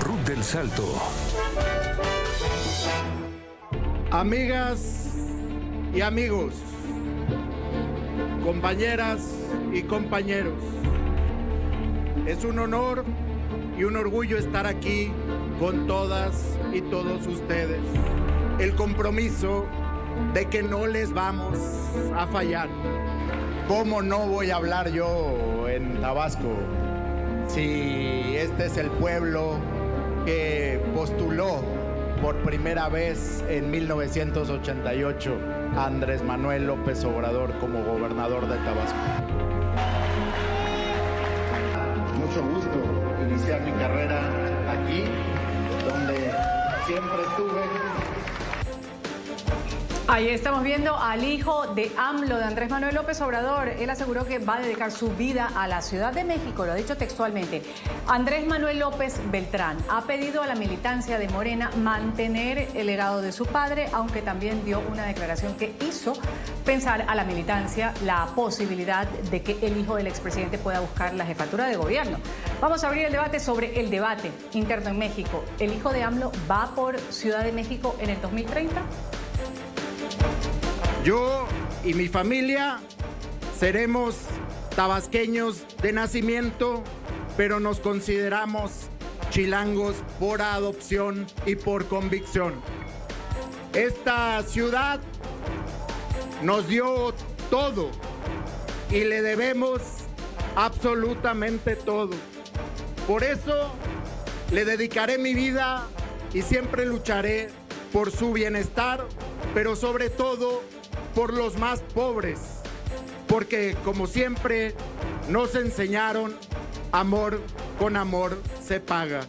Ruth del Salto. Amigas y amigos, compañeras y compañeros, es un honor y un orgullo estar aquí con todas y todos ustedes. El compromiso de que no les vamos a fallar. ¿Cómo no voy a hablar yo en Tabasco si este es el pueblo que postuló por primera vez en 1988 a Andrés Manuel López Obrador como gobernador de Tabasco? Mucho gusto iniciar mi carrera aquí, donde siempre estuve. Ahí estamos viendo al hijo de AMLO, de Andrés Manuel López Obrador. Él aseguró que va a dedicar su vida a la Ciudad de México, lo ha dicho textualmente. Andrés Manuel López Beltrán ha pedido a la militancia de Morena mantener el legado de su padre, aunque también dio una declaración que hizo pensar a la militancia la posibilidad de que el hijo del expresidente pueda buscar la jefatura de gobierno. Vamos a abrir el debate sobre el debate interno en México. ¿El hijo de AMLO va por Ciudad de México en el 2030? Yo y mi familia seremos tabasqueños de nacimiento, pero nos consideramos chilangos por adopción y por convicción. Esta ciudad nos dio todo y le debemos absolutamente todo. Por eso le dedicaré mi vida y siempre lucharé por su bienestar, pero sobre todo por los más pobres, porque como siempre nos enseñaron, amor con amor se paga.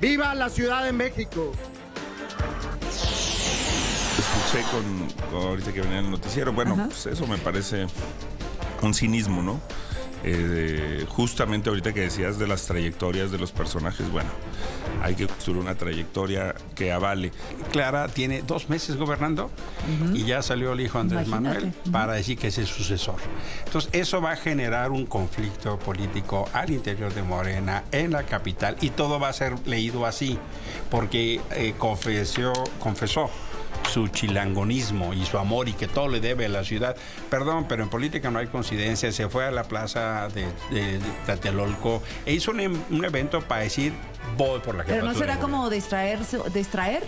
¡Viva la Ciudad de México! Escuché ahorita que venía el noticiero, bueno, pues eso me parece un cinismo, ¿no? Justamente ahorita que decías de las trayectorias de los personajes, bueno, hay que construir una trayectoria que avale. Clara tiene 2 meses gobernando y ya salió el hijo Andrés Manuel para decir que es el sucesor. Entonces eso va a generar un conflicto político al interior de Morena, en la capital, y todo va a ser leído así, porque confesó su chilangonismo y su amor y que todo le debe a la ciudad. Perdón, pero en política no hay coincidencia. Se fue a la plaza de Tlatelolco e hizo un evento para decir voy por la jefatura. Pero no será como distraer.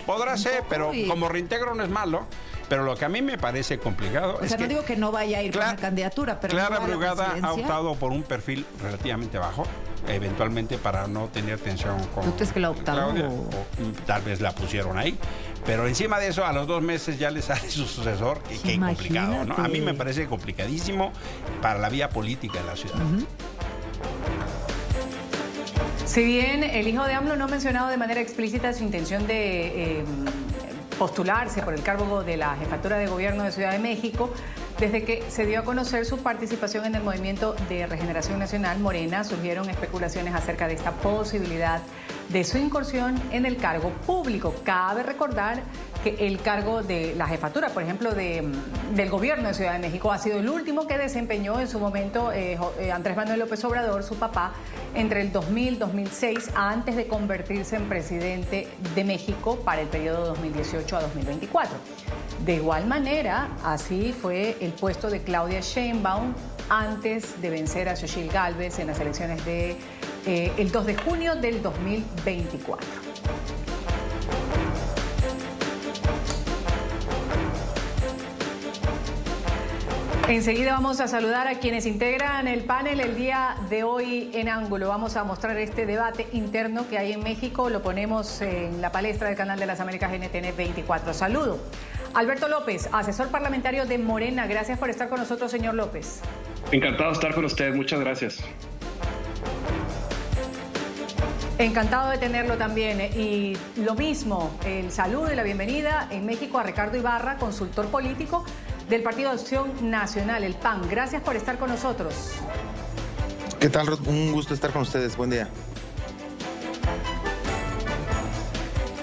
Podrá ser, pero como reintegro no es malo. Pero lo que a mí me parece complicado es que no digo que no vaya a ir con la candidatura, pero Clara no Brugada ha optado por un perfil relativamente bajo, eventualmente para no tener tensión con ¿Tú crees que la ha optado? Claudia, o tal vez la pusieron ahí. Pero encima de eso, a los 2 meses ya le sale su sucesor. Qué complicado, ¿no? A mí me parece complicadísimo para la vía política de la ciudad. Si bien el hijo de AMLO no ha mencionado de manera explícita su intención de postularse por el cargo de la jefatura de gobierno de Ciudad de México, desde que se dio a conocer su participación en el Movimiento de Regeneración Nacional Morena, surgieron especulaciones acerca de esta posibilidad de su incursión en el cargo público. Cabe recordar que el cargo de la jefatura, por ejemplo, del gobierno de Ciudad de México ha sido el último que desempeñó en su momento Andrés Manuel López Obrador, su papá, entre el 2000 y 2006, antes de convertirse en presidente de México para el periodo 2018 a 2024. De igual manera, así fue el puesto de Claudia Sheinbaum antes de vencer a Xochitl Gálvez en las elecciones el 2 de junio del 2024. Enseguida vamos a saludar a quienes integran el panel el día de hoy en Ángulo. Vamos a mostrar este debate interno que hay en México. Lo ponemos en la palestra del canal de las Américas NTN 24. Saludo. Alberto López, asesor parlamentario de Morena. Gracias por estar con nosotros, señor López. Encantado de estar con usted. Muchas gracias. Encantado de tenerlo también. Y lo mismo, el saludo y la bienvenida en México a Ricardo Ibarra, consultor político del Partido Acción Nacional, el PAN. Gracias por estar con nosotros. ¿Qué tal, Rod? Un gusto estar con ustedes. Buen día.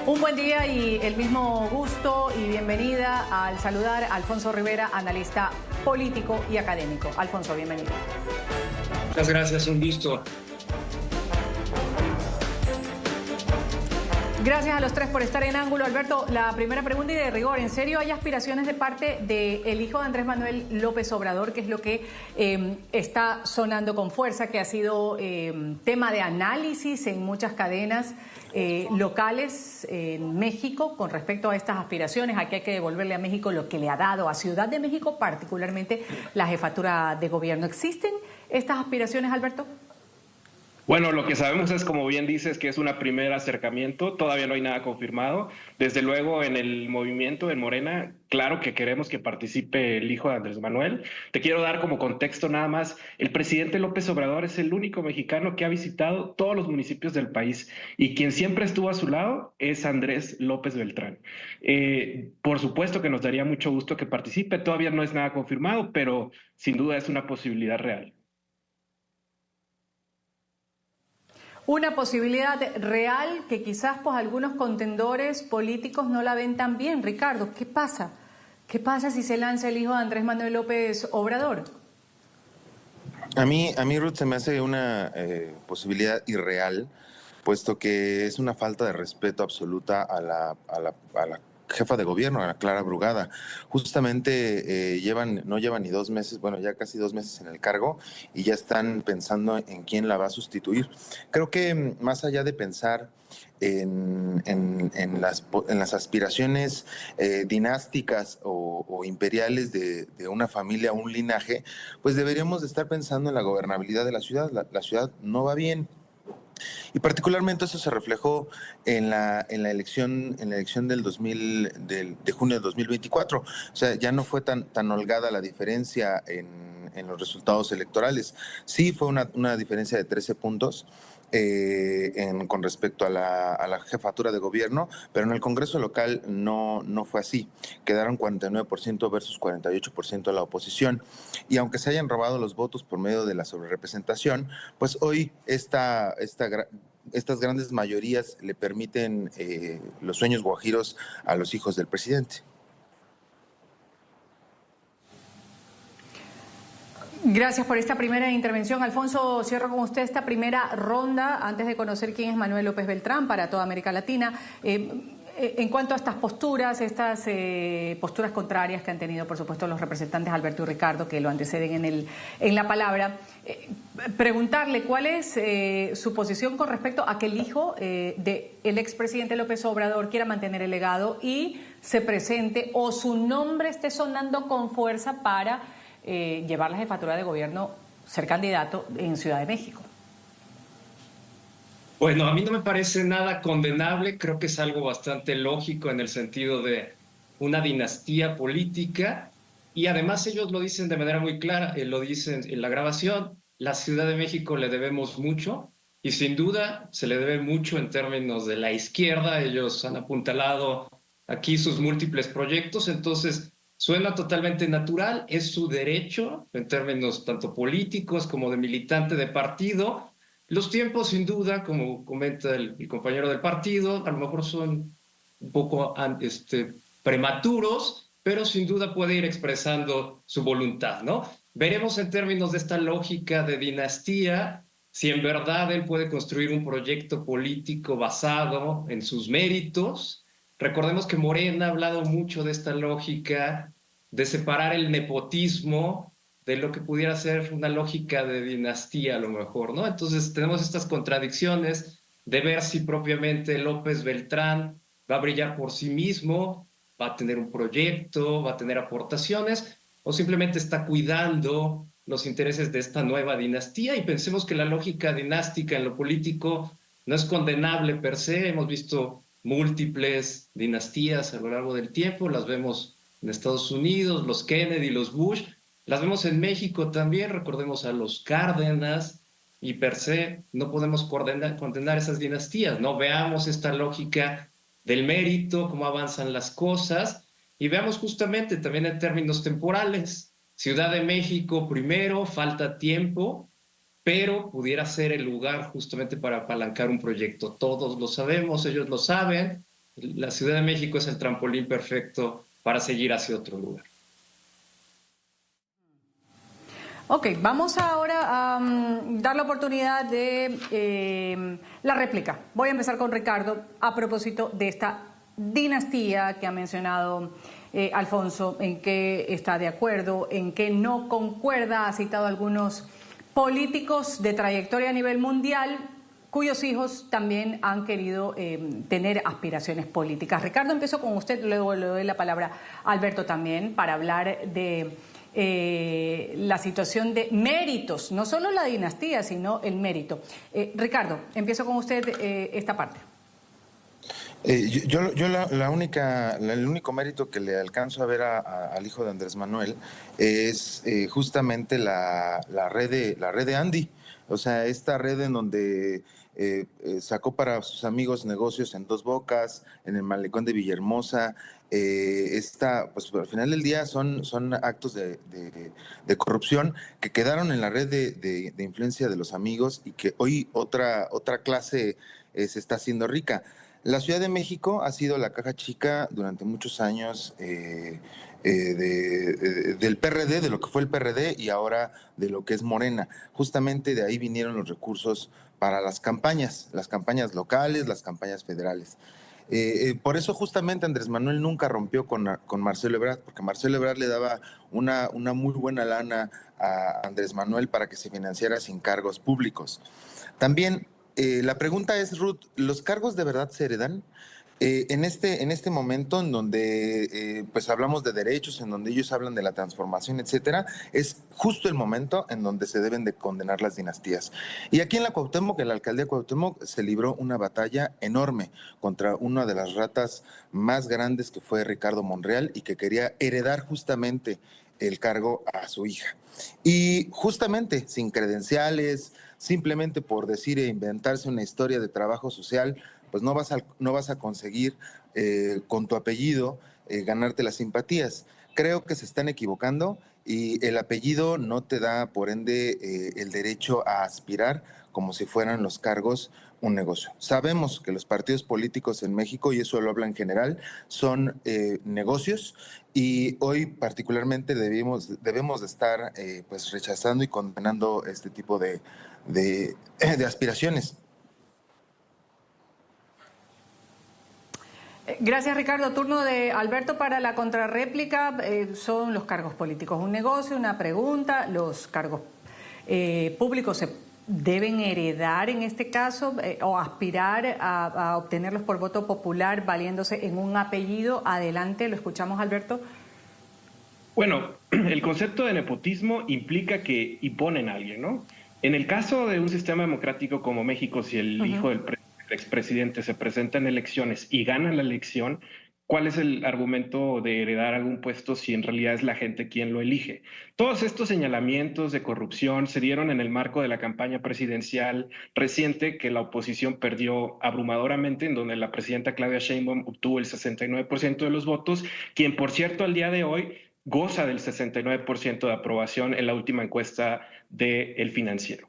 Un buen día y el mismo gusto y bienvenida al saludar a Alfonso Rivera, analista político y académico. Alfonso, bienvenido. Muchas gracias, un gusto. Gracias a los tres por estar en Ángulo. Alberto, la primera pregunta y de rigor. ¿En serio hay aspiraciones de parte del hijo de Andrés Manuel López Obrador, que es lo que está sonando con fuerza, que ha sido tema de análisis en muchas cadenas locales en México con respecto a estas aspiraciones? Aquí hay que devolverle a México lo que le ha dado a Ciudad de México, particularmente la jefatura de gobierno. ¿Existen estas aspiraciones, Alberto? Bueno, lo que sabemos es, como bien dices, que es un primer acercamiento, todavía no hay nada confirmado. Desde luego, en el movimiento de Morena, claro que queremos que participe el hijo de Andrés Manuel. Te quiero dar como contexto nada más, el presidente López Obrador es el único mexicano que ha visitado todos los municipios del país y quien siempre estuvo a su lado es Andrés López Beltrán. Por supuesto que nos daría mucho gusto que participe, todavía no es nada confirmado, pero sin duda es una posibilidad real. Una posibilidad real que quizás pues algunos contendores políticos no la ven tan bien. Ricardo, ¿qué pasa? ¿Qué pasa si se lanza el hijo de Andrés Manuel López Obrador? A mí, Ruth, se me hace una posibilidad irreal, puesto que es una falta de respeto absoluta a la jefa de gobierno, a Clara Brugada. Justamente no llevan ni 2 meses, bueno, ya casi 2 meses en el cargo y ya están pensando en quién la va a sustituir. Creo que más allá de pensar en las aspiraciones dinásticas o imperiales de una familia, un linaje, pues deberíamos de estar pensando en la gobernabilidad de la ciudad. La ciudad no va bien. Y particularmente eso se reflejó en la elección de junio de 2024. O sea, ya no fue tan holgada la diferencia en los resultados electorales. Sí fue una diferencia de 13 puntos con respecto a la jefatura de gobierno, pero en el Congreso local no fue así. Quedaron 49% versus 48% de la oposición. Y aunque se hayan robado los votos por medio de la sobrerepresentación, pues hoy estas grandes mayorías le permiten los sueños guajiros a los hijos del presidente. Gracias por esta primera intervención. Alfonso, cierro con usted esta primera ronda antes de conocer quién es Manuel López Beltrán para toda América Latina. En cuanto a estas posturas contrarias que han tenido, por supuesto, los representantes Alberto y Ricardo, que lo anteceden en la palabra, preguntarle cuál es su posición con respecto a que el hijo del expresidente López Obrador quiera mantener el legado y se presente o su nombre esté sonando con fuerza para llevar la jefatura de gobierno, ser candidato en Ciudad de México. Bueno, a mí no me parece nada condenable, creo que es algo bastante lógico en el sentido de una dinastía política y además ellos lo dicen de manera muy clara, lo dicen en la grabación, la Ciudad de México le debemos mucho y sin duda se le debe mucho en términos de la izquierda, ellos han apuntalado aquí sus múltiples proyectos, entonces suena totalmente natural, es su derecho en términos tanto políticos como de militante de partido. Los tiempos, sin duda, como comenta el compañero del partido, a lo mejor son un poco prematuros, pero sin duda puede ir expresando su voluntad, ¿no? Veremos en términos de esta lógica de dinastía si en verdad él puede construir un proyecto político basado en sus méritos. Recordemos que Morena ha hablado mucho de esta lógica de separar el nepotismo de lo que pudiera ser una lógica de dinastía a lo mejor, ¿no? Entonces tenemos estas contradicciones de ver si propiamente López Beltrán va a brillar por sí mismo, va a tener un proyecto, va a tener aportaciones, o simplemente está cuidando los intereses de esta nueva dinastía. Y pensemos que la lógica dinástica en lo político no es condenable per se, hemos visto múltiples dinastías a lo largo del tiempo, las vemos en Estados Unidos, los Kennedy, los Bush, las vemos en México también, recordemos a los Cárdenas, y per se no podemos condenar esas dinastías, ¿no? Veamos esta lógica del mérito, cómo avanzan las cosas, y veamos justamente también en términos temporales. Ciudad de México primero, falta tiempo, pero pudiera ser el lugar justamente para apalancar un proyecto. Todos lo sabemos, ellos lo saben. La Ciudad de México es el trampolín perfecto para seguir hacia otro lugar. Ok, vamos ahora a dar la oportunidad de la réplica. Voy a empezar con Ricardo a propósito de esta dinastía que ha mencionado Alfonso, en qué está de acuerdo, en qué no concuerda. Ha citado algunos políticos de trayectoria a nivel mundial cuyos hijos también han querido tener aspiraciones políticas. Ricardo, empiezo con usted, luego le doy la palabra a Alberto también para hablar de la situación de méritos, no solo la dinastía, sino el mérito. Ricardo, empiezo con usted esta parte. El único mérito que le alcanzo a ver al hijo de Andrés Manuel es justamente la red de Andy. O sea, esta red en donde sacó para sus amigos negocios en Dos Bocas, en el malecón de Villahermosa. Pues al final del día son actos de corrupción que quedaron en la red de influencia de los amigos y que hoy otra clase se está haciendo rica. La Ciudad de México ha sido la caja chica durante muchos años del PRD, de lo que fue el PRD y ahora de lo que es Morena. Justamente de ahí vinieron los recursos para las campañas locales, las campañas federales. Por eso justamente Andrés Manuel nunca rompió con Marcelo Ebrard, porque Marcelo Ebrard le daba una muy buena lana a Andrés Manuel para que se financiara sin cargos públicos. También la pregunta es, Ruth, ¿los cargos de verdad se heredan? En este momento en donde pues hablamos de derechos, en donde ellos hablan de la transformación, etcétera, es justo el momento en donde se deben de condenar las dinastías. Y aquí en la Cuauhtémoc, en la alcaldía Cuauhtémoc, se libró una batalla enorme contra una de las ratas más grandes que fue Ricardo Monreal y que quería heredar justamente el cargo a su hija. Y justamente sin credenciales, simplemente por decir e inventarse una historia de trabajo social, pues no vas a conseguir con tu apellido ganarte las simpatías. Creo que se están equivocando y el apellido no te da, por ende, el derecho a aspirar como si fueran los cargos un negocio. Sabemos que los partidos políticos en México, y eso lo habla en general, son negocios y hoy particularmente debemos de estar pues rechazando y condenando este tipo de aspiraciones. Gracias, Ricardo. Turno de Alberto para la contrarréplica. Son los cargos políticos un negocio, una pregunta. ¿Los cargos públicos se deben heredar en este caso o aspirar a obtenerlos por voto popular valiéndose en un apellido? Adelante, lo escuchamos, Alberto. Bueno, el concepto de nepotismo implica que imponen a alguien, ¿no? En el caso de un sistema democrático como México, si el hijo del expresidente se presenta en elecciones y gana la elección, ¿cuál es el argumento de heredar algún puesto si en realidad es la gente quien lo elige? Todos estos señalamientos de corrupción se dieron en el marco de la campaña presidencial reciente que la oposición perdió abrumadoramente, en donde la presidenta Claudia Sheinbaum obtuvo el 69% de los votos, quien por cierto al día de hoy goza del 69% de aprobación en la última encuesta de El Financiero.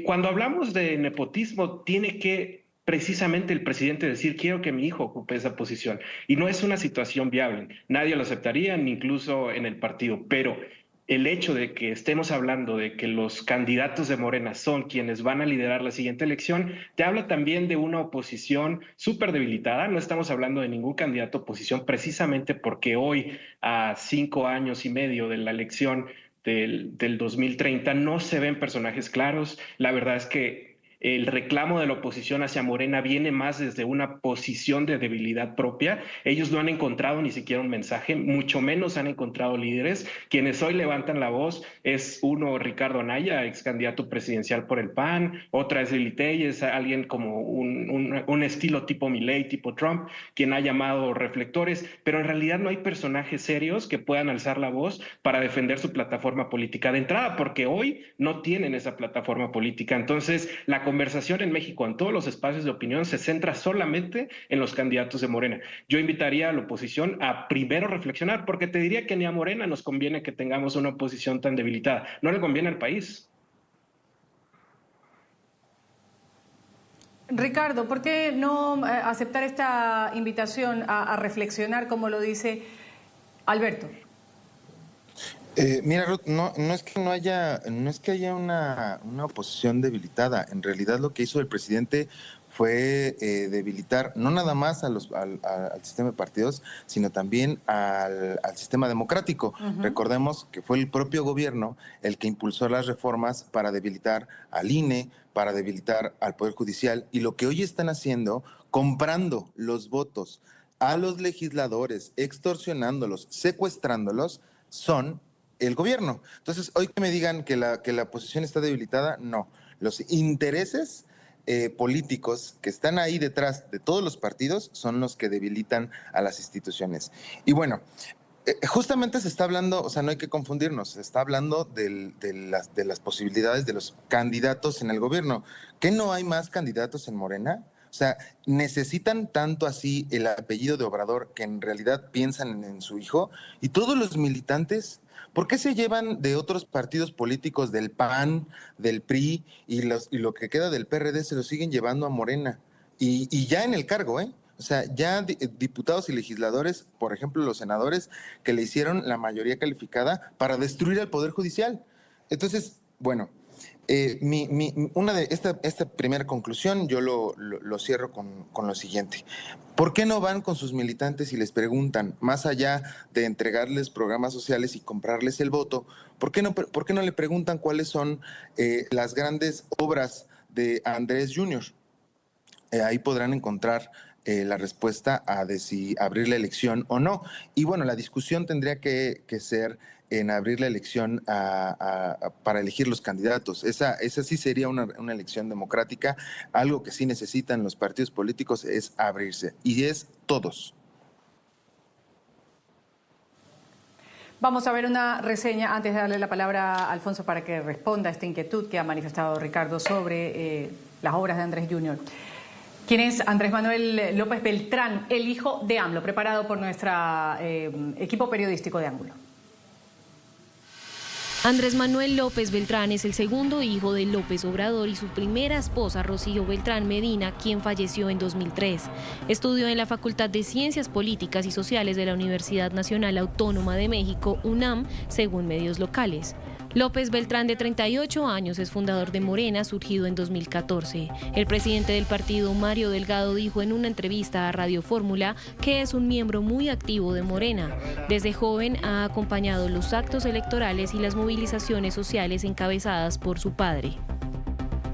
Cuando hablamos de nepotismo, tiene que precisamente el presidente decir, quiero que mi hijo ocupe esa posición. Y no es una situación viable. Nadie lo aceptaría, ni incluso en el partido. Pero el hecho de que estemos hablando de que los candidatos de Morena son quienes van a liderar la siguiente elección, te habla también de una oposición súper debilitada. No estamos hablando de ningún candidato a oposición, precisamente porque hoy, a 5 años y medio de la elección del 2030, no se ven personajes claros. La verdad es que el reclamo de la oposición hacia Morena viene más desde una posición de debilidad propia. Ellos no han encontrado ni siquiera un mensaje, mucho menos han encontrado líderes. Quienes hoy levantan la voz es uno, Ricardo Anaya, ex candidato presidencial por el PAN, otra es Lili Telles, alguien como un estilo tipo Milei, tipo Trump, quien ha llamado reflectores, pero en realidad no hay personajes serios que puedan alzar la voz para defender su plataforma política de entrada, porque hoy no tienen esa plataforma política. Entonces, la conversación en México en todos los espacios de opinión se centra solamente en los candidatos de Morena. Yo invitaría a la oposición a primero reflexionar, porque te diría que ni a Morena nos conviene que tengamos una oposición tan debilitada. No le conviene al país. Ricardo, ¿por qué no aceptar esta invitación a reflexionar, como lo dice Alberto? Mira, Ruth, no es que haya una oposición debilitada. En realidad lo que hizo el presidente fue debilitar no nada más al sistema de partidos, sino también al sistema democrático. Recordemos que fue el propio gobierno el que impulsó las reformas para debilitar al INE, para debilitar al Poder Judicial, y lo que hoy están haciendo, comprando los votos a los legisladores, extorsionándolos, secuestrándolos, son el gobierno. Entonces, hoy que me digan que la oposición está debilitada, no. Los intereses políticos que están ahí detrás de todos los partidos son los que debilitan a las instituciones. Y bueno, justamente se está hablando, o sea, no hay que confundirnos, se está hablando de las posibilidades de los candidatos en el gobierno. ¿Qué no hay más candidatos en Morena? O sea, necesitan tanto así el apellido de Obrador que en realidad piensan en su hijo. Y todos los militantes, ¿por qué se llevan de otros partidos políticos, del PAN, del PRI y lo que queda del PRD, se lo siguen llevando a Morena? Y ya en el cargo, ¿eh? O sea, ya diputados y legisladores, por ejemplo, los senadores, que le hicieron la mayoría calificada para destruir al Poder Judicial. Entonces, bueno, esta primera conclusión yo lo cierro con lo siguiente. ¿Por qué no van con sus militantes y les preguntan, más allá de entregarles programas sociales y comprarles el voto, ¿por qué no le preguntan cuáles son las grandes obras de Andrés Jr.? Ahí podrán encontrar la respuesta a de si abrir la elección o no. Y bueno, la discusión tendría que ser en abrir la elección para elegir los candidatos. Esa sí sería una elección democrática. Algo que sí necesitan los partidos políticos es abrirse, y es todos. Vamos a ver una reseña antes de darle la palabra a Alfonso para que responda a esta inquietud que ha manifestado Ricardo sobre las obras de Andrés Jr. ¿Quién es Andrés Manuel López Beltrán, el hijo de AMLO, preparado por nuestro equipo periodístico de Ángulo? Andrés Manuel López Beltrán es el segundo hijo de López Obrador y su primera esposa, Rocío Beltrán Medina, quien falleció en 2003. Estudió en la Facultad de Ciencias Políticas y Sociales de la Universidad Nacional Autónoma de México, UNAM, según medios locales. López Beltrán, de 38 años, es fundador de Morena, surgido en 2014. El presidente del partido, Mario Delgado, dijo en una entrevista a Radio Fórmula que es un miembro muy activo de Morena. Desde joven ha acompañado los actos electorales y las movilizaciones sociales encabezadas por su padre.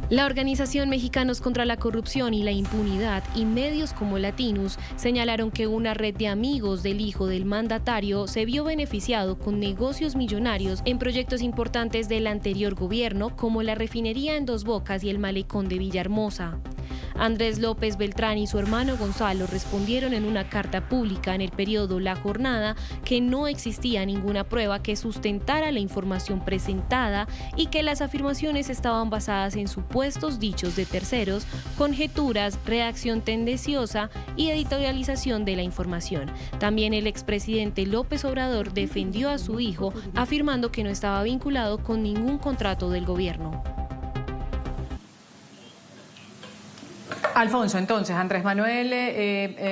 La organización Mexicanos contra la Corrupción y la Impunidad y medios como Latinus señalaron que una red de amigos del hijo del mandatario se vio beneficiado con negocios millonarios en proyectos importantes del anterior gobierno, como la refinería en Dos Bocas y el malecón de Villahermosa. Andrés López Beltrán y su hermano Gonzalo respondieron en una carta pública en el periódico La Jornada que no existía ninguna prueba que sustentara la información presentada y que las afirmaciones estaban basadas en supuestos dichos de terceros, conjeturas, redacción tendenciosa y editorialización de la información. También el expresidente López Obrador defendió a su hijo, afirmando que no estaba vinculado con ningún contrato del gobierno. Alfonso, entonces, Andrés Manuel,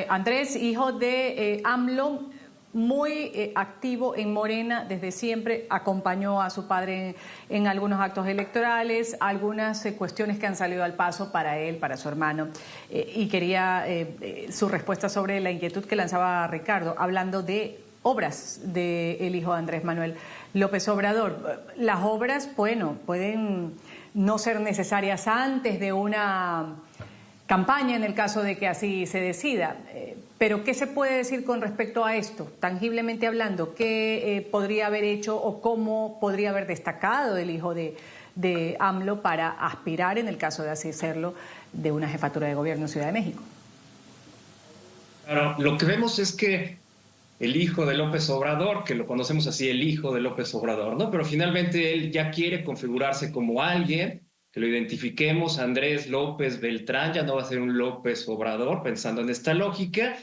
Andrés, hijo de AMLO, muy activo en Morena desde siempre, acompañó a su padre en algunos actos electorales, algunas cuestiones que han salido al paso para él, para su hermano, y quería su respuesta sobre la inquietud que lanzaba Ricardo, hablando de obras del hijo de Andrés Manuel López Obrador. Las obras, bueno, pueden no ser necesarias antes de una campaña en el caso de que así se decida. Pero ¿qué se puede decir con respecto a esto? Tangiblemente hablando, ¿qué podría haber hecho o cómo podría haber destacado el hijo de AMLO para aspirar, en el caso de así serlo, de una jefatura de gobierno en Ciudad de México? Claro, lo que vemos es que el hijo de López Obrador, que lo conocemos así, el hijo de López Obrador, ¿no? Pero finalmente él ya quiere configurarse como alguien que lo identifiquemos. Andrés López Beltrán ya no va a ser un López Obrador, pensando en esta lógica,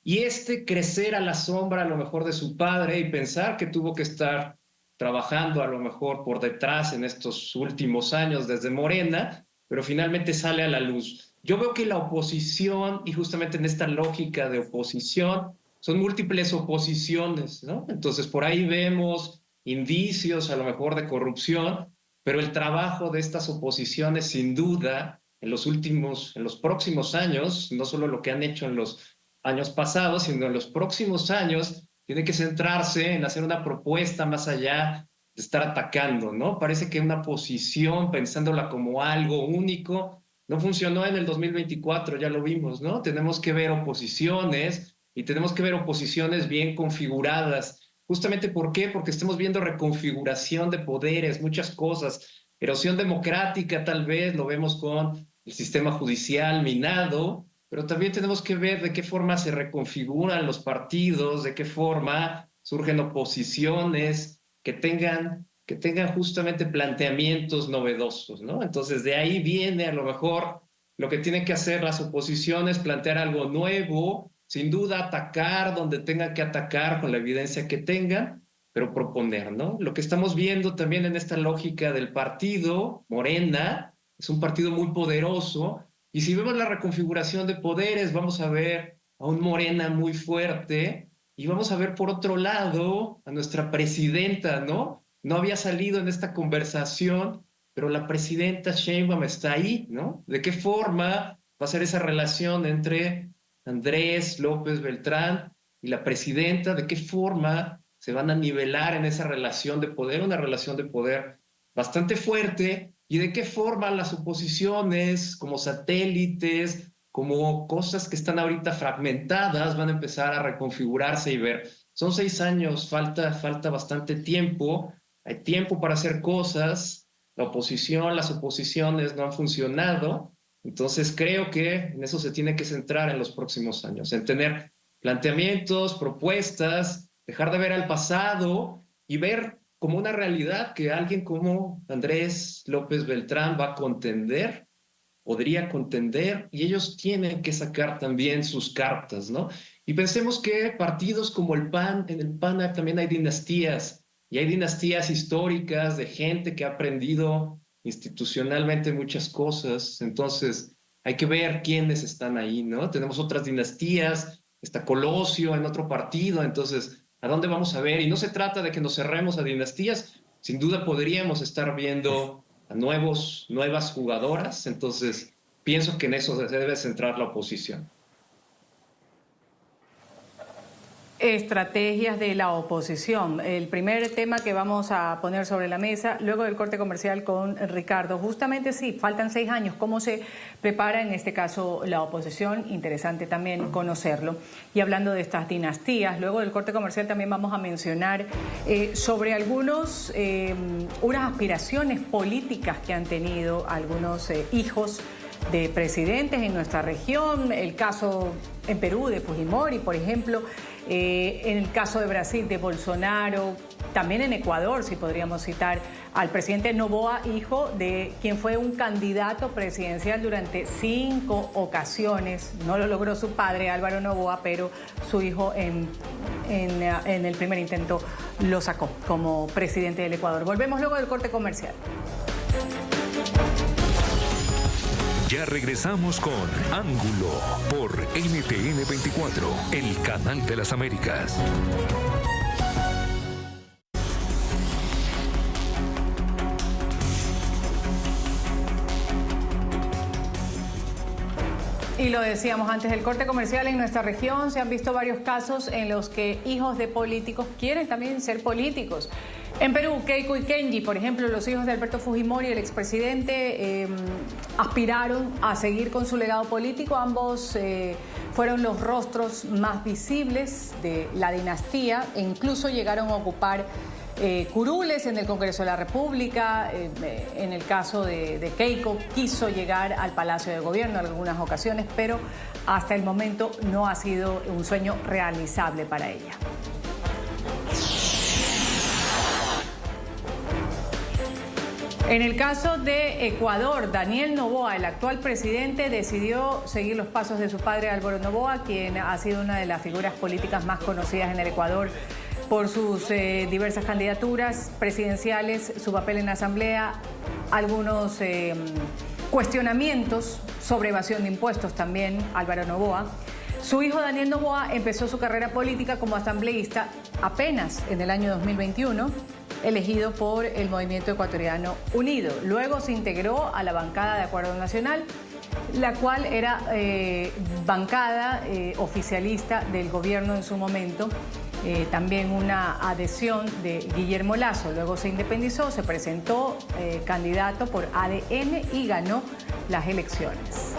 y crecer a la sombra a lo mejor de su padre y pensar que tuvo que estar trabajando a lo mejor por detrás en estos últimos años desde Morena, pero finalmente sale a la luz. Yo veo que la oposición, y justamente en esta lógica de oposición, son múltiples oposiciones, ¿no? Entonces por ahí vemos indicios a lo mejor de corrupción, pero el trabajo de estas oposiciones sin duda en los próximos años, no solo lo que han hecho en los años pasados, sino en los próximos años, tiene que centrarse en hacer una propuesta más allá de estar atacando, ¿no? Parece que una posición, pensándola como algo único, no funcionó en el 2024, ya lo vimos, ¿no? Tenemos que ver oposiciones y tenemos que ver oposiciones bien configuradas. Justamente, ¿por qué? Porque estamos viendo reconfiguración de poderes, muchas cosas. Erosión democrática, tal vez, lo vemos con el sistema judicial minado, pero también tenemos que ver de qué forma se reconfiguran los partidos, de qué forma surgen oposiciones que tengan justamente planteamientos novedosos, ¿no? Entonces, de ahí viene a lo mejor lo que tienen que hacer las oposiciones, plantear algo nuevo, sin duda atacar donde tengan que atacar con la evidencia que tengan, pero proponer, ¿no? Lo que estamos viendo también en esta lógica del partido, Morena, es un partido muy poderoso, y si vemos la reconfiguración de poderes, vamos a ver a un Morena muy fuerte, y vamos a ver por otro lado a nuestra presidenta, ¿no? No había salido en esta conversación, pero la presidenta Sheinbaum está ahí, ¿no? ¿De qué forma va a ser esa relación entre Andrés López Beltrán y la presidenta? ¿De qué forma se van a nivelar en esa relación de poder? Una relación de poder bastante fuerte. ¿Y de qué forma las oposiciones, como satélites, como cosas que están ahorita fragmentadas, van a empezar a reconfigurarse y ver? Son 6 años, falta bastante tiempo. Hay tiempo para hacer cosas. La oposición, las oposiciones no han funcionado. Entonces creo que en eso se tiene que centrar en los próximos años, en tener planteamientos, propuestas, dejar de ver al pasado y ver como una realidad que alguien como Andrés López Beltrán va a contender, podría contender, y ellos tienen que sacar también sus cartas, ¿no? Y pensemos que partidos como el PAN, en el PAN también hay dinastías, y hay dinastías históricas de gente que ha aprendido institucionalmente muchas cosas. Entonces hay que ver quiénes están ahí, ¿no? Tenemos otras dinastías, está Colosio en otro partido, entonces, ¿a dónde vamos a ver? Y no se trata de que nos cerremos a dinastías, sin duda podríamos estar viendo a nuevas jugadoras, entonces pienso que en eso se debe centrar la oposición. Estrategias de la oposición. El primer tema que vamos a poner sobre la mesa, luego del corte comercial con Ricardo. Justamente sí, faltan 6 años. ¿Cómo se prepara en este caso la oposición? Interesante también conocerlo. Y hablando de estas dinastías, luego del corte comercial también vamos a mencionar sobre unas aspiraciones políticas que han tenido algunos hijos de presidentes en nuestra región. El caso en Perú de Fujimori, por ejemplo. En el caso de Brasil, de Bolsonaro, también en Ecuador, si podríamos citar al presidente Noboa, hijo de quien fue un candidato presidencial durante 5 ocasiones. No lo logró su padre, Álvaro Noboa, pero su hijo en el primer intento lo sacó como presidente del Ecuador. Volvemos luego del corte comercial. Ya regresamos con Ángulo por NTN 24, el canal de las Américas. Y lo decíamos antes del corte comercial, en nuestra región se han visto varios casos en los que hijos de políticos quieren también ser políticos. En Perú, Keiko y Kenji, por ejemplo, los hijos de Alberto Fujimori, el expresidente, aspiraron a seguir con su legado político. Ambos fueron los rostros más visibles de la dinastía e incluso llegaron a ocupar curules en el Congreso de la República. En el caso de Keiko, quiso llegar al Palacio de Gobierno en algunas ocasiones, pero hasta el momento no ha sido un sueño realizable para ella. En el caso de Ecuador, Daniel Noboa, el actual presidente, decidió seguir los pasos de su padre Álvaro Noboa, quien ha sido una de las figuras políticas más conocidas en el Ecuador por sus diversas candidaturas presidenciales, su papel en la Asamblea, algunos cuestionamientos sobre evasión de impuestos también, Álvaro Noboa. Su hijo Daniel Noboa empezó su carrera política como asambleísta apenas en el año 2021. elegido por el Movimiento Ecuatoriano Unido. Luego se integró a la bancada de Acuerdo Nacional, la cual era bancada oficialista del gobierno en su momento. También una adhesión de Guillermo Lasso. Luego se independizó, se presentó candidato por ADN y ganó las elecciones.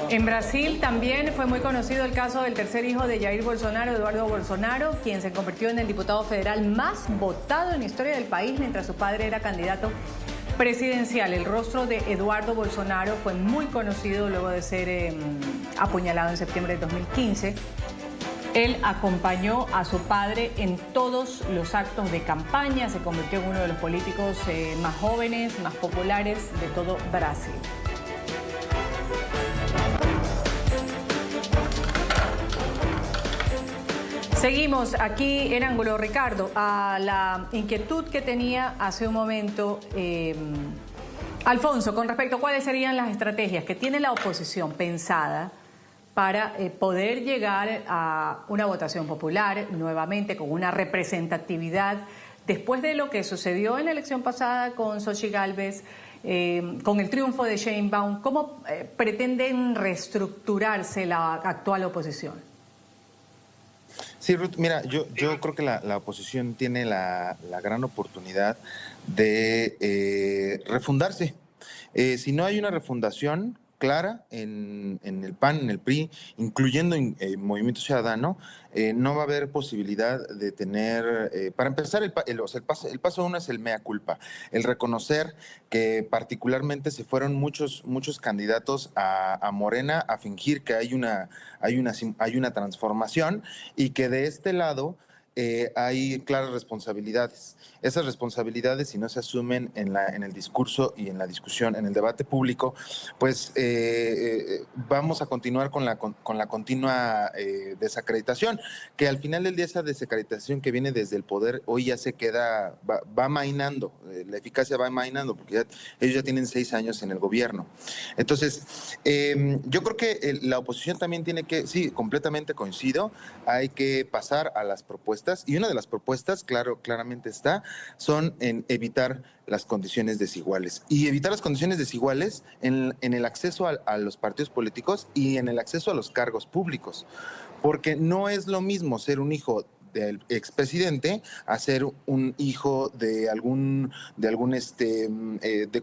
En Brasil también fue muy conocido el caso del tercer hijo de Jair Bolsonaro, Eduardo Bolsonaro, quien se convirtió en el diputado federal más votado en la historia del país mientras su padre era candidato presidencial. El rostro de Eduardo Bolsonaro fue muy conocido luego de ser apuñalado en septiembre de 2015. Él acompañó a su padre en todos los actos de campaña, se convirtió en uno de los políticos más jóvenes, más populares de todo Brasil. Seguimos aquí en Ángulo, Ricardo, a la inquietud que tenía hace un momento Alfonso con respecto a cuáles serían las estrategias que tiene la oposición pensada para poder llegar a una votación popular nuevamente con una representatividad después de lo que sucedió en la elección pasada con Xochitl Gálvez, con el triunfo de Sheinbaum. ¿Cómo pretenden reestructurarse la actual oposición? Sí, Ruth, mira, yo creo que la oposición tiene la gran oportunidad de refundarse. Si no hay una refundación clara en el PAN, en el PRI, incluyendo Movimiento Ciudadano, no va a haber posibilidad de tener, para empezar, el paso uno es el mea culpa, el reconocer que particularmente se fueron muchos candidatos a Morena a fingir que hay una transformación y que de este lado hay claras responsabilidades. Esas responsabilidades, si no se asumen en el discurso y en la discusión, en el debate público, pues vamos a continuar con la continua desacreditación, que al final del día esa desacreditación que viene desde el poder hoy ya se queda, va amainando, la eficacia va amainando, porque ellos ya tienen 6 años en el gobierno. Entonces, yo creo que la oposición también tiene que, sí, completamente coincido, hay que pasar a las propuestas, y una de las propuestas, claramente está, son en evitar las condiciones desiguales. Y evitar las condiciones desiguales en el acceso a los partidos políticos y en el acceso a los cargos públicos. Porque no es lo mismo ser un hijo del expresidente a ser un hijo de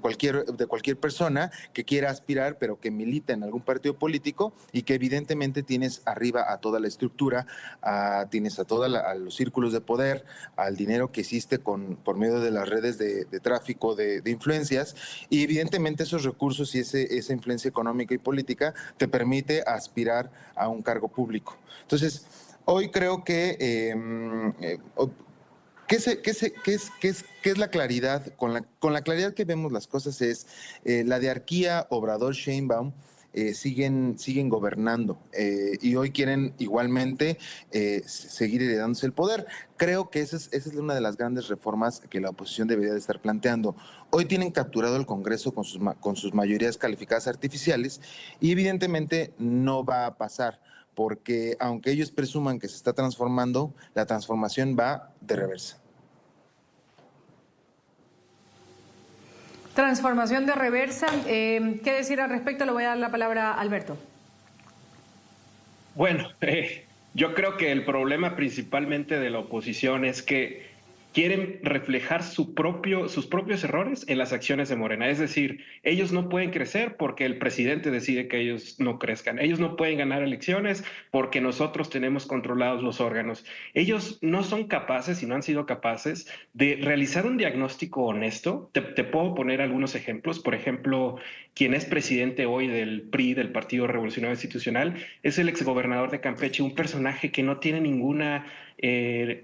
cualquier persona que quiera aspirar, pero que milita en algún partido político y que evidentemente tienes arriba a toda la estructura, tienes a los círculos de poder, al dinero que existe por medio de las redes de tráfico de influencias, y evidentemente esos recursos y esa influencia económica y política te permite aspirar a un cargo público. Entonces, hoy creo que ¿qué es la claridad? Con la claridad que vemos las cosas es la diarquía Obrador-Sheinbaum siguen gobernando y hoy quieren igualmente seguir heredándose el poder. Creo que esa es una de las grandes reformas que la oposición debería de estar planteando. Hoy tienen capturado el Congreso con sus mayorías calificadas artificiales y evidentemente no va a pasar, porque aunque ellos presuman que se está transformando, la transformación va de reversa. Transformación de reversa. ¿Qué decir al respecto? Le voy a dar la palabra a Alberto. Bueno, yo creo que el problema principalmente de la oposición es que quieren reflejar sus propios errores en las acciones de Morena. Es decir, ellos no pueden crecer porque el presidente decide que ellos no crezcan. Ellos no pueden ganar elecciones porque nosotros tenemos controlados los órganos. Ellos no son capaces y no han sido capaces de realizar un diagnóstico honesto. Te puedo poner algunos ejemplos. Por ejemplo, quien es presidente hoy del PRI, del Partido Revolucionario Institucional, es el exgobernador de Campeche, un personaje que no tiene ninguna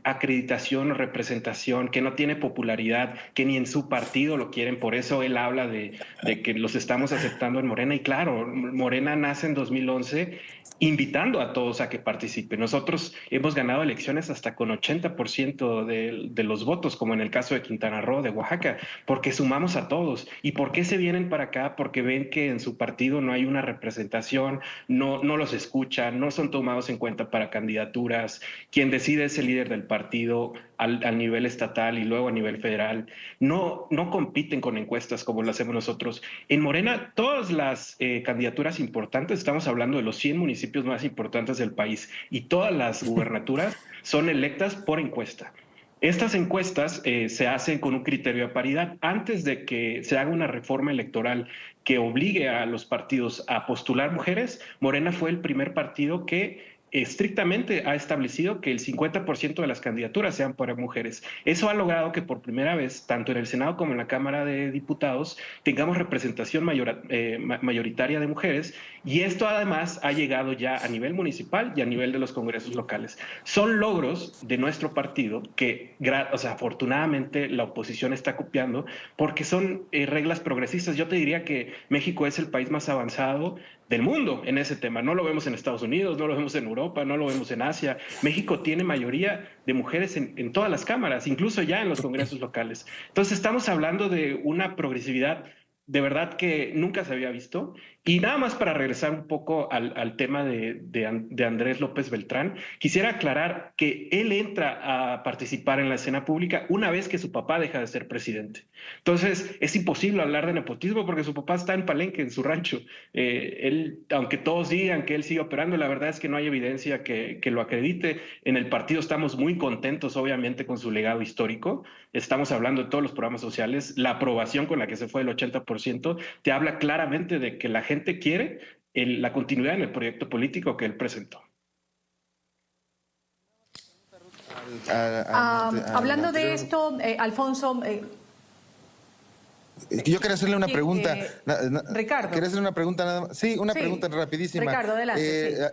acreditación o representación, que no tiene popularidad, que ni en su partido lo quieren. Por eso él habla de que los estamos aceptando en Morena. Y claro, Morena nace en 2011 invitando a todos a que participen. Nosotros hemos ganado elecciones hasta con 80% de los votos, como en el caso de Quintana Roo, de Oaxaca, porque sumamos a todos. ¿Y por qué se vienen para acá? Porque ven que en su partido no hay una representación, no los escuchan, no son tomados en cuenta para candidaturas. Quien decide es el líder del partido al nivel estatal y luego a nivel federal. No compiten con encuestas como lo hacemos nosotros. En Morena, todas las candidaturas importantes, estamos hablando de los 100 municipios más importantes del país, y todas las gubernaturas son electas por encuesta. Estas encuestas se hacen con un criterio de paridad. Antes de que se haga una reforma electoral que obligue a los partidos a postular mujeres, Morena fue el primer partido que estrictamente ha establecido que el 50% de las candidaturas sean para mujeres. Eso ha logrado que por primera vez, tanto en el Senado como en la Cámara de Diputados, tengamos representación mayoritaria de mujeres, y esto además ha llegado ya a nivel municipal y a nivel de los congresos locales. Son logros de nuestro partido que, afortunadamente, la oposición está copiando porque son reglas progresistas. Yo te diría que México es el país más avanzado del mundo en ese tema. No lo vemos en Estados Unidos, no lo vemos en Europa, no lo vemos en Asia. México tiene mayoría de mujeres en todas las cámaras, incluso ya en los congresos locales. Entonces estamos hablando de una progresividad de verdad que nunca se había visto. Y nada más para regresar un poco al tema de Andrés López Beltrán, quisiera aclarar que él entra a participar en la escena pública una vez que su papá deja de ser presidente. Entonces es imposible hablar de nepotismo porque su papá está en Palenque, en su rancho. Él, aunque todos digan que él sigue operando, la verdad es que no hay evidencia que lo acredite. En el partido estamos muy contentos, obviamente, con su legado histórico. Estamos hablando de todos los programas sociales. La aprobación con la que se fue el 80% te habla claramente de que la gente quiere la continuidad en el proyecto político que él presentó. Hablando de esto, Alfonso... yo quería hacerle una pregunta. Ricardo. Quería hacerle una pregunta nada más. Sí, una pregunta rapidísima. Ricardo, adelante.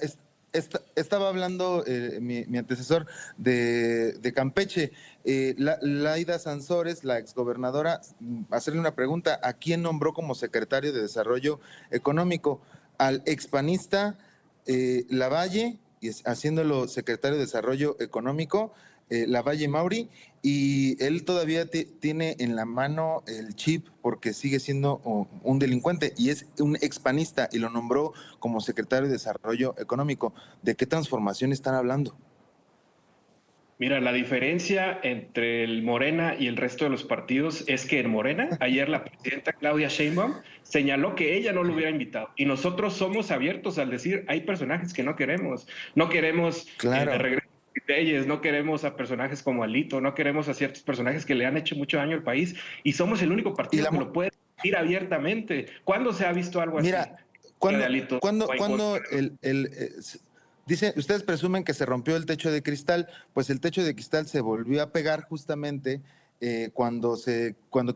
Estaba hablando mi antecesor de Campeche, Laida Sansores, la exgobernadora, hacerle una pregunta. ¿A quién nombró como secretario de Desarrollo Económico? Al expanista Lavalle, y haciéndolo secretario de Desarrollo Económico, Lavalle Mauri, y él todavía tiene en la mano el chip porque sigue siendo un delincuente y es un expanista y lo nombró como secretario de Desarrollo Económico. ¿De qué transformación están hablando? Mira, la diferencia entre el Morena y el resto de los partidos es que en Morena, ayer la presidenta Claudia Sheinbaum señaló que ella no lo hubiera invitado. Y nosotros somos abiertos al decir, hay personajes que no queremos. No queremos de regreso Telles, no queremos a personajes como Alito, no queremos a ciertos personajes que le han hecho mucho daño al país. Y somos el único partido que lo puede decir abiertamente. ¿Cuándo se ha visto algo así? Mira, cuando dice, ustedes presumen que se rompió el techo de cristal, pues el techo de cristal se volvió a pegar justamente cuando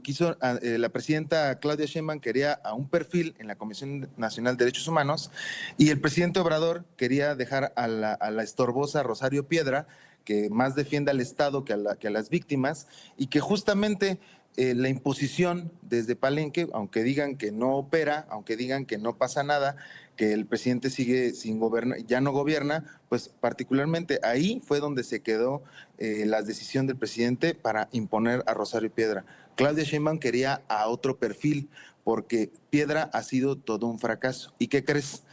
quiso la presidenta Claudia Sheinbaum quería a un perfil en la Comisión Nacional de Derechos Humanos y el presidente Obrador quería dejar a la estorbosa Rosario Piedra, que más defiende al Estado que a las víctimas, y que justamente la imposición desde Palenque, aunque digan que no opera, aunque digan que no pasa nada, que el presidente sigue sin gobernar, ya no gobierna, pues particularmente ahí fue donde se quedó la decisión del presidente para imponer a Rosario Piedra. Claudia Sheinbaum quería a otro perfil porque Piedra ha sido todo un fracaso. ¿Y qué crees?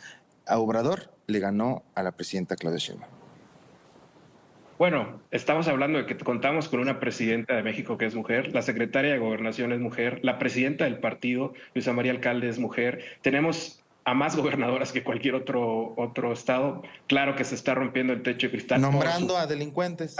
A Obrador le ganó a la presidenta Claudia Sheinbaum. Bueno, estamos hablando de que contamos con una presidenta de México que es mujer, la secretaria de Gobernación es mujer, la presidenta del partido, Luisa María Alcalde, es mujer. Tenemos a más gobernadoras que cualquier otro estado. Claro que se está rompiendo el techo de cristal. Nombrando a delincuentes.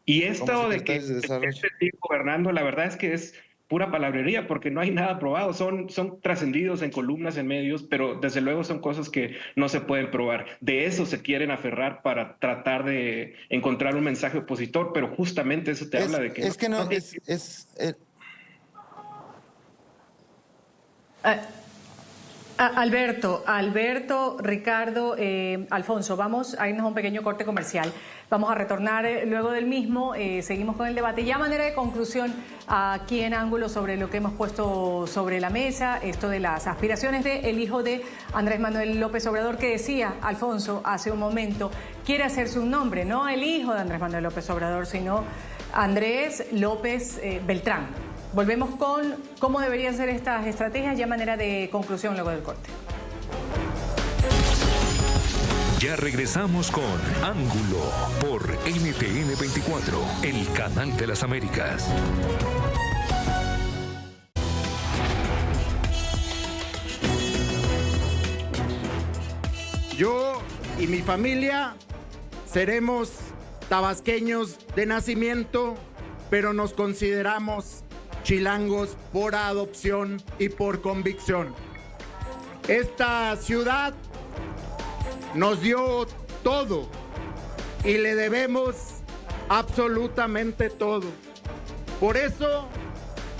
Y esto de que se sigue gobernando, la verdad es que es pura palabrería porque no hay nada probado. Son trascendidos en columnas, en medios, pero desde luego son cosas que no se pueden probar. De eso se quieren aferrar para tratar de encontrar un mensaje opositor, pero justamente eso te habla de que... Alberto, Ricardo, Alfonso, vamos a irnos a un pequeño corte comercial. Vamos a retornar luego del mismo, seguimos con el debate. Ya a manera de conclusión, aquí en Ángulo, sobre lo que hemos puesto sobre la mesa, esto de las aspiraciones del hijo de Andrés Manuel López Obrador, que decía Alfonso hace un momento, quiere hacerse un nombre, no el hijo de Andrés Manuel López Obrador, sino Andrés López Beltrán. Volvemos con cómo deberían ser estas estrategias ya a manera de conclusión luego del corte. Ya regresamos con Ángulo por NTN 24, el canal de las Américas. Yo y mi familia seremos tabasqueños de nacimiento, pero nos consideramos chilangos por adopción y por convicción. Esta ciudad nos dio todo y le debemos absolutamente todo. Por eso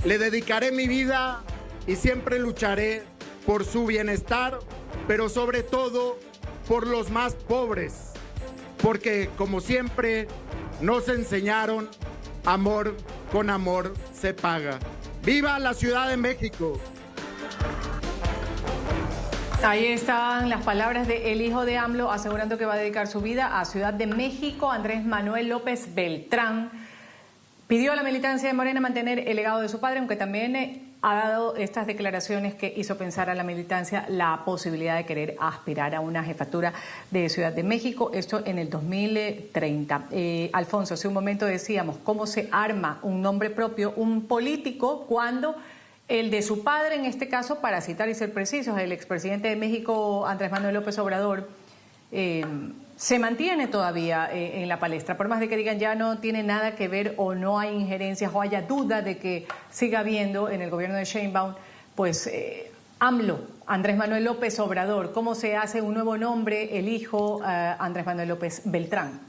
le dedicaré mi vida y siempre lucharé por su bienestar, pero sobre todo por los más pobres, porque como siempre nos enseñaron, amor con amor se paga. ¡Viva la Ciudad de México! Ahí están las palabras del hijo de AMLO asegurando que va a dedicar su vida a Ciudad de México. Andrés Manuel López Beltrán pidió a la militancia de Morena mantener el legado de su padre, aunque también ha dado estas declaraciones que hizo pensar a la militancia la posibilidad de querer aspirar a una jefatura de Ciudad de México, esto en el 2030. Alfonso, hace un momento decíamos cómo se arma un nombre propio, un político, cuando el de su padre, en este caso, para citar y ser precisos, el expresidente de México, Andrés Manuel López Obrador, se mantiene todavía en la palestra, por más de que digan ya no tiene nada que ver o no hay injerencias o haya duda de que siga habiendo en el gobierno de Sheinbaum, pues AMLO, Andrés Manuel López Obrador, ¿cómo se hace un nuevo nombre, el hijo Andrés Manuel López Beltrán?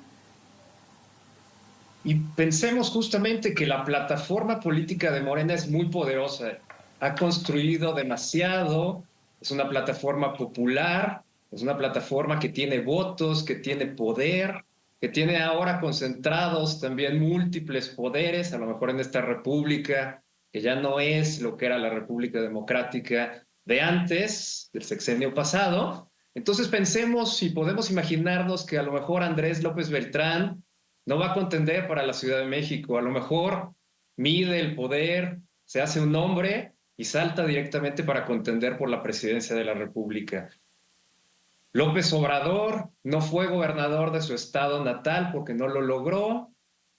Y pensemos justamente que la plataforma política de Morena es muy poderosa, ha construido demasiado, es una plataforma popular, es una plataforma que tiene votos, que tiene poder, que tiene ahora concentrados también múltiples poderes, a lo mejor en esta república, que ya no es lo que era la República Democrática de antes, del sexenio pasado. Entonces pensemos y podemos imaginarnos que a lo mejor Andrés López Beltrán no va a contender para la Ciudad de México, a lo mejor mide el poder, se hace un nombre y salta directamente para contender por la presidencia de la República. López Obrador no fue gobernador de su estado natal porque no lo logró,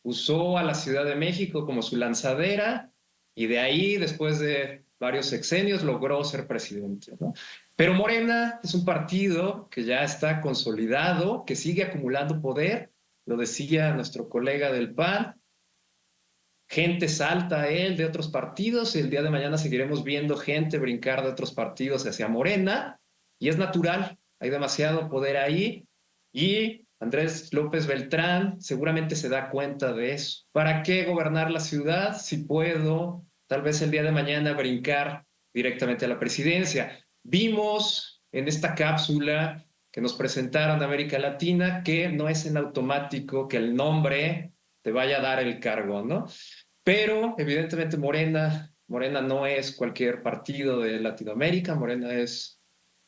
usó a la Ciudad de México como su lanzadera y de ahí, después de varios sexenios, logró ser presidente, ¿no? Pero Morena es un partido que ya está consolidado, que sigue acumulando poder, lo decía nuestro colega del PAN, gente salta a él de otros partidos y el día de mañana seguiremos viendo gente brincar de otros partidos hacia Morena y es natural. Hay demasiado poder ahí y Andrés López Beltrán seguramente se da cuenta de eso. ¿Para qué gobernar la ciudad si puedo tal vez el día de mañana brincar directamente a la presidencia? Vimos en esta cápsula que nos presentaron de América Latina que no es en automático que el nombre te vaya a dar el cargo, ¿no? Pero evidentemente Morena no es cualquier partido de Latinoamérica, Morena es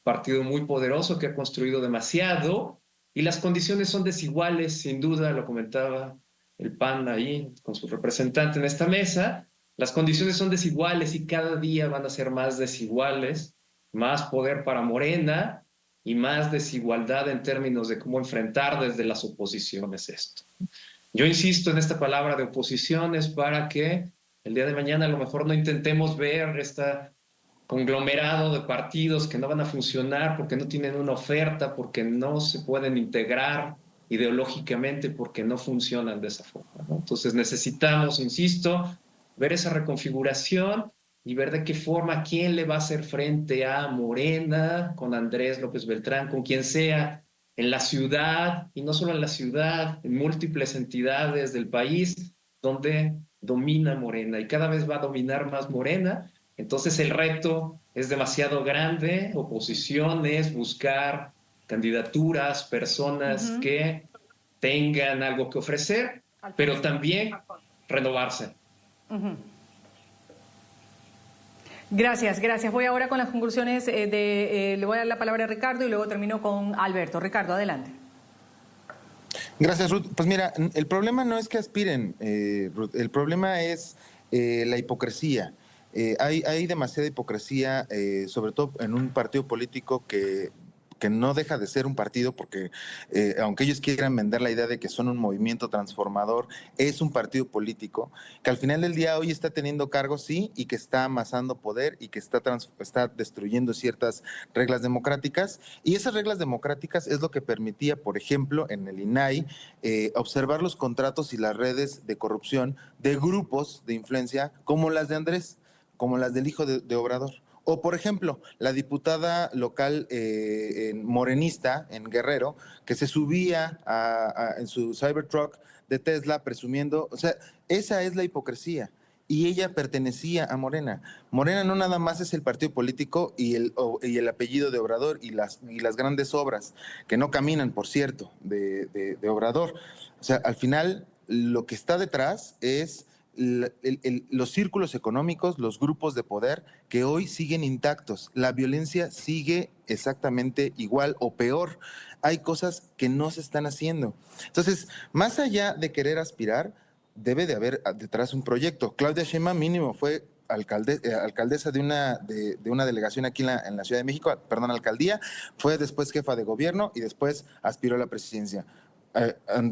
partido muy poderoso que ha construido demasiado y las condiciones son desiguales, sin duda, lo comentaba el PAN ahí con su representante en esta mesa, las condiciones son desiguales y cada día van a ser más desiguales, más poder para Morena y más desigualdad en términos de cómo enfrentar desde las oposiciones esto. Yo insisto en esta palabra de oposiciones para que el día de mañana a lo mejor no intentemos ver esta conglomerado de partidos que no van a funcionar porque no tienen una oferta, porque no se pueden integrar ideológicamente, porque no funcionan de esa forma, ¿no? Entonces necesitamos, insisto, ver esa reconfiguración y ver de qué forma, quién le va a hacer frente a Morena, con Andrés López Beltrán, con quien sea, en la ciudad, y no solo en la ciudad, en múltiples entidades del país donde domina Morena y cada vez va a dominar más Morena. Entonces el reto es demasiado grande, oposición es buscar candidaturas, personas que tengan algo que ofrecer, pero también renovarse. Gracias. Voy ahora con las conclusiones le voy a dar la palabra a Ricardo y luego termino con Alberto. Ricardo, adelante. Gracias, Ruth. Pues mira, el problema no es que aspiren, Ruth, el problema es la hipocresía. Hay demasiada hipocresía, sobre todo en un partido político que no deja de ser un partido, porque aunque ellos quieran vender la idea de que son un movimiento transformador, es un partido político que al final del día hoy está teniendo cargos, sí, y que está amasando poder y que está destruyendo ciertas reglas democráticas. Y esas reglas democráticas es lo que permitía, por ejemplo, en el INAI, observar los contratos y las redes de corrupción de grupos de influencia como las de Andrés, como las del hijo de Obrador. O, por ejemplo, la diputada local morenista en Guerrero, que se subía en su Cybertruck de Tesla presumiendo, o sea, esa es la hipocresía. Y ella pertenecía a Morena. Morena no nada más es el partido político y el apellido de Obrador y las grandes obras, que no caminan, por cierto, de Obrador. O sea, al final, lo que está detrás es los círculos económicos, los grupos de poder que hoy siguen intactos. La violencia sigue exactamente igual o peor. Hay cosas que no se están haciendo. Entonces, más allá de querer aspirar, debe de haber detrás un proyecto. Claudia Sheinbaum mínimo fue alcaldesa de una delegación aquí en la Ciudad de México, alcaldía, fue después jefa de gobierno y después aspiró a la presidencia.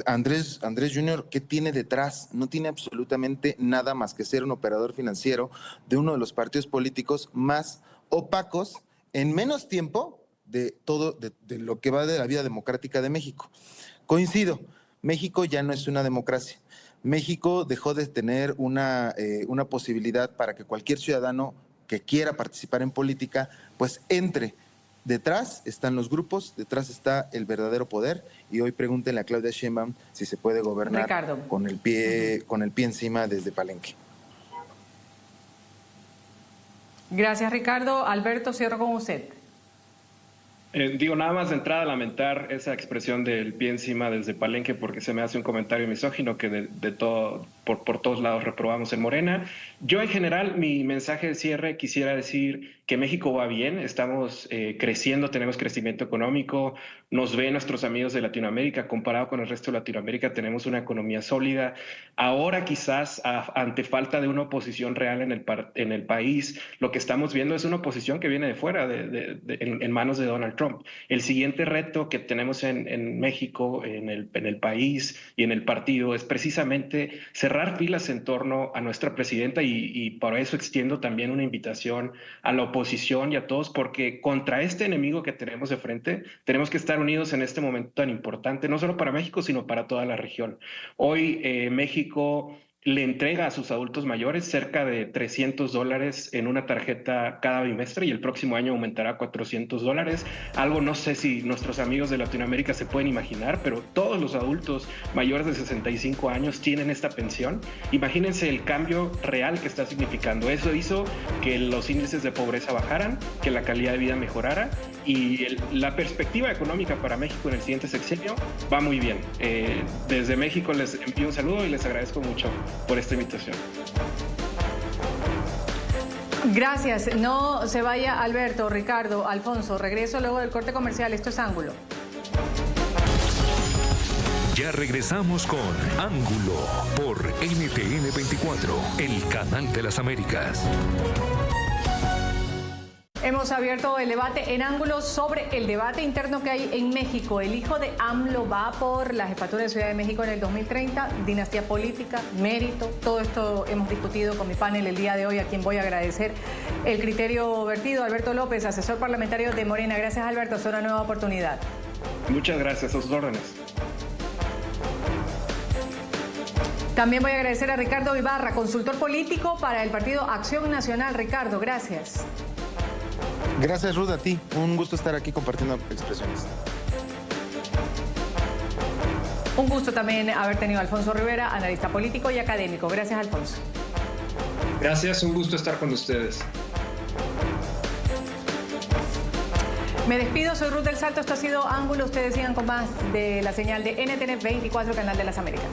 Andrés Jr., ¿qué tiene detrás? No tiene absolutamente nada más que ser un operador financiero de uno de los partidos políticos más opacos en menos tiempo de lo que va de la vida democrática de México. Coincido, México ya no es una democracia. México dejó de tener una posibilidad para que cualquier ciudadano que quiera participar en política, pues entre. Detrás están los grupos, detrás está el verdadero poder, y hoy pregúntenle a Claudia Sheinbaum si se puede gobernar con el pie encima desde Palenque. Gracias, Ricardo. Alberto, cierro con usted. Nada más de entrada lamentar esa expresión del pie encima desde Palenque, porque se me hace un comentario misógino que por todos lados reprobamos en Morena. Yo en general, mi mensaje de cierre, quisiera decir que México va bien, estamos creciendo, tenemos crecimiento económico, nos ven nuestros amigos de Latinoamérica, comparado con el resto de Latinoamérica tenemos una economía sólida. Ahora quizás ante falta de una oposición real en el país, lo que estamos viendo es una oposición que viene de fuera, en manos de Donald Trump. El siguiente reto que tenemos en México, en el país y en el partido, es precisamente cerrar filas en torno a nuestra presidenta, y por eso extiendo también una invitación a la oposición y a todos, porque contra este enemigo que tenemos de frente tenemos que estar unidos en este momento tan importante, no solo para México, sino para toda la región. Hoy México le entrega a sus adultos mayores cerca de $300 en una tarjeta cada bimestre, y el próximo año aumentará a $400. Algo no sé si nuestros amigos de Latinoamérica se pueden imaginar, pero todos los adultos mayores de 65 años tienen esta pensión. Imagínense el cambio real que está significando. Eso hizo que los índices de pobreza bajaran, que la calidad de vida mejorara, y la perspectiva económica para México en el siguiente sexenio va muy bien. Desde México les envío un saludo y les agradezco mucho por esta invitación. Gracias. No se vaya Alberto, Ricardo, Alfonso. Regreso luego del corte comercial. Esto es Ángulo. Ya regresamos con Ángulo por NTN 24, el canal de las Américas. Hemos abierto el debate en Ángulo sobre el debate interno que hay en México. El hijo de AMLO va por la jefatura de Ciudad de México en el 2030, dinastía política, mérito. Todo esto hemos discutido con mi panel el día de hoy, a quien voy a agradecer el criterio vertido. Alberto López, asesor parlamentario de Morena. Gracias, Alberto. Es una nueva oportunidad. Muchas gracias. A sus órdenes. También voy a agradecer a Ricardo Ibarra, consultor político para el Partido Acción Nacional. Ricardo, gracias. Gracias, Ruth, a ti. Un gusto estar aquí compartiendo expresiones. Un gusto también haber tenido a Alfonso Rivera, analista político y académico. Gracias, Alfonso. Gracias, un gusto estar con ustedes. Me despido, soy Ruth del Salto. Esto ha sido Ángulo. Ustedes sigan con más de la señal de NTN 24, Canal de las Américas.